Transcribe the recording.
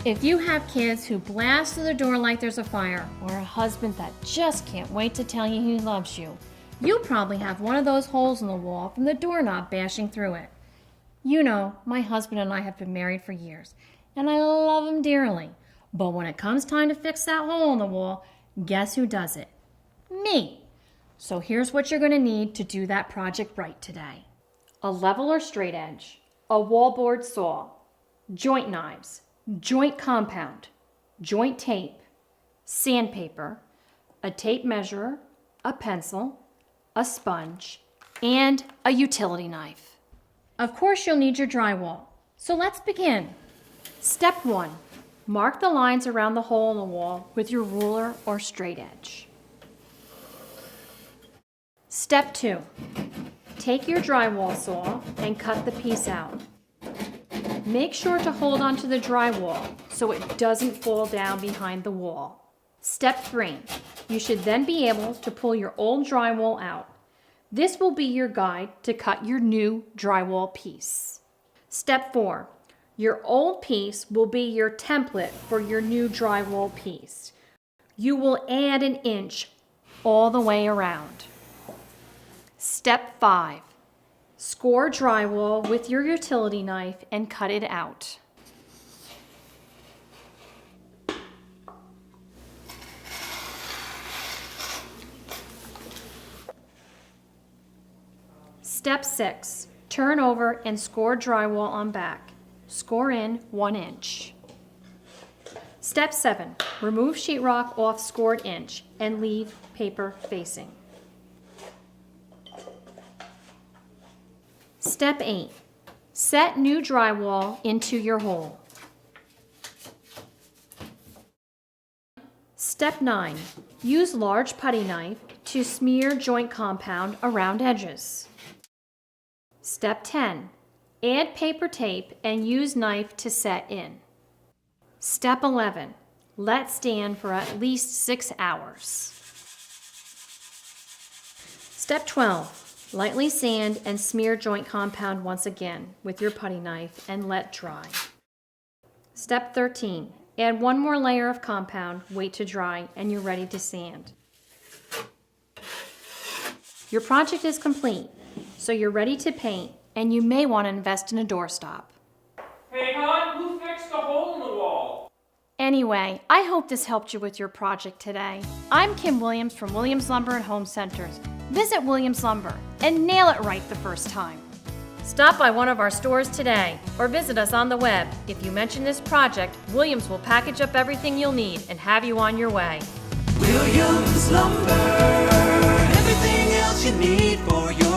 If you have kids who blast through the door like there's a fire, or a husband that just can't wait to tell you he loves you, you probably have one of those holes in the wall from the doorknob bashing through it. You know, my husband and I have been married for years, and I love him dearly. But when it comes time to fix that hole in the wall, guess who does it? Me. So here's what you're going to need to do that project right today. A level or straight edge, a wallboard saw, joint knives, joint compound, joint tape, sandpaper, a tape measure, a pencil, a sponge, and a utility knife. Of course, you'll need your drywall. So let's begin. Step 1. Mark the lines around the hole in the wall with your ruler or straight edge. Step 2. Take your drywall saw and cut the piece out. Make sure to hold onto the drywall so it doesn't fall down behind the wall. Step 3. You should then be able to pull your old drywall out. This will be your guide to cut your new drywall piece. Step 4. Your old piece will be your template for your new drywall piece. You will add an inch all the way around. Step 5. Score drywall with your utility knife and cut it out. Step 6. Turn over and score drywall on back. Score in 1 inch. Step 7. Remove sheetrock off scored inch and leave paper facing. Step 8. Set new drywall into your hole. Step 9. Use large putty knife to smear joint compound around edges. Step 10. Add paper tape and use knife to set in. Step 11. Let stand for at least 6 hours. Step 12. Lightly sand and smear joint compound once again with your putty knife and let dry. Step 13. Add 1 more layer of compound, wait to dry, and you're ready to sand. Your project is complete, so you're ready to paint, and you may want to invest in a doorstop. Hey hon, who fixed the hole in the wall? Anyway, I hope this helped you with your project today. I'm Kim Williams from Williams Lumber and Home Centers. Visit Williams Lumber and nail it right the first time. Stop by one of our stores today or visit us on the web. If you mention this project, Williams will package up everything you'll need and have you on your way. Williams Lumber, everything else you need for your